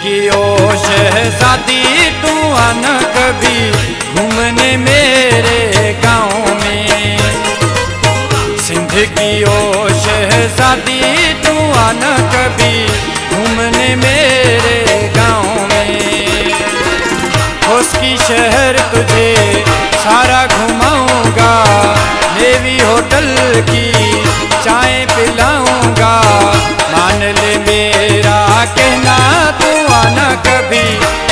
की ओ शहजादी तू आना कभी घूमने मेरे गाँव में। सिंध की ओ शहजादी तू आना कभी घूमने मेरे गाँव में। उसकी शहर तुझे सारा घुमाऊंगा, नेवी होटल की चाय पिलाऊंगा। मान ले मेरा कहना तू आना कभी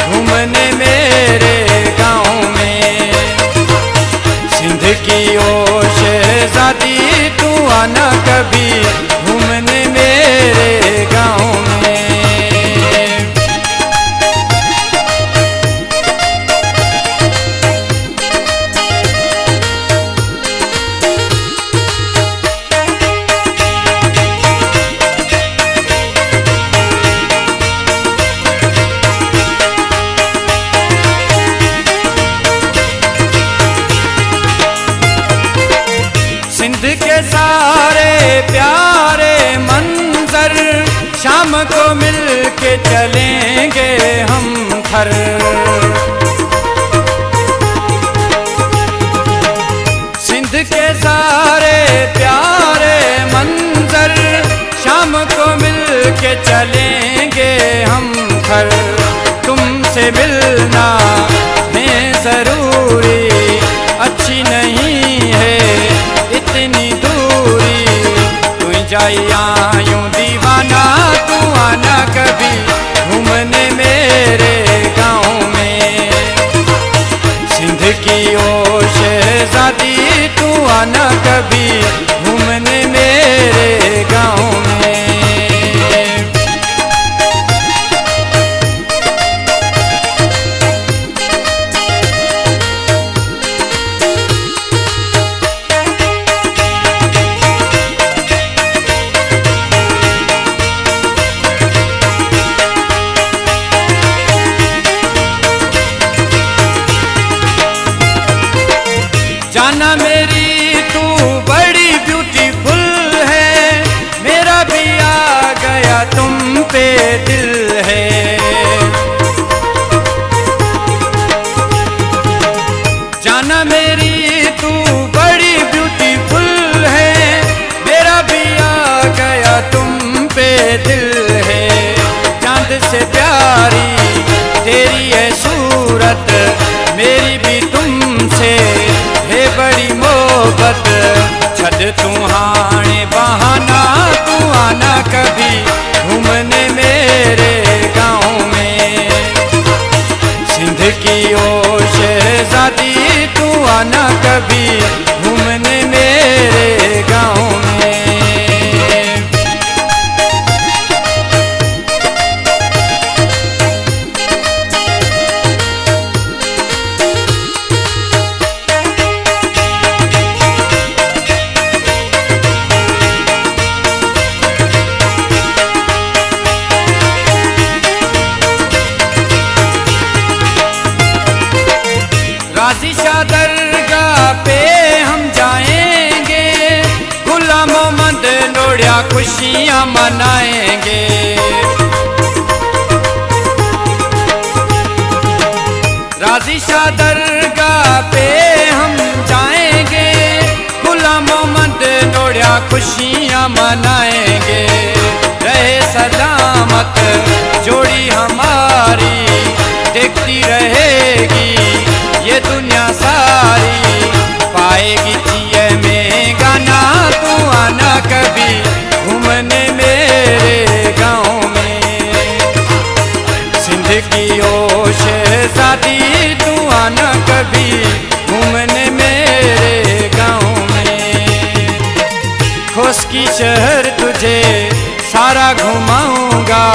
घूमने मेरे गाँव में। सिंध की ओ शहजादी तू आना कभी घूमने मेरे गाँव में। सिंध के सारे प्यारे मंजर शाम को मिल के चलेंगे हम घर। सिंध के सारे प्यारे मंजर शाम को मिल के चलेंगे हम घर। तुमसे मिलना में जरूरी अच्छी नहीं है इतनी दूरी। तू जाइया यूं दीवाना तू आना कभी घूमने मेरे गाँव में। सिंध की ओ शहजादी तू आना कभी घूमने मेरे गाँव में। जाना मेरी तू बड़ी ब्यूटीफुल है, मेरा भी आ गया तुम पे दिल है। जाना मेरी तू बड़ी ब्यूटीफुल है, मेरा भी आ गया तुम पे दिल है। चांद से प्यारी तेरी है सूरत, मेरी भी तुमसे है बड़ी मोहब्बत। छद तू हाणे बहाना तू आना कभी घूमने मेरे गाँव में। सिंध की ओ शहजादी तू आना कभी घूमने मेरे गाँव में। गाजी शाह दरगाह पे हम जाएंगे, गुलाम मोहम्मद नोड़िया खुशियाँ मनाएंगे। गाजी शाह दरगाह पे हम जाएंगे, गुलाम मोहम्मद नोड़िया खुशियाँ मनाएंगे। रहे सलामत जोड़ी हमारी, देखती रहेगी ये दुनिया सारी। पाएगी जिए में गाना तू आना कभी घूमने मेरे गाँव में। सिंध की ओ शहजादी तू आना कभी घूमने मेरे गाँव में। खुश की शहर तुझे सारा घुमाऊंगा,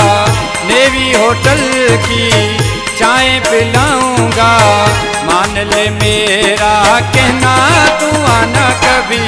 नेवी होटल की चाय पिलाऊंगा। मान ले मेरा कहना तू आना कभी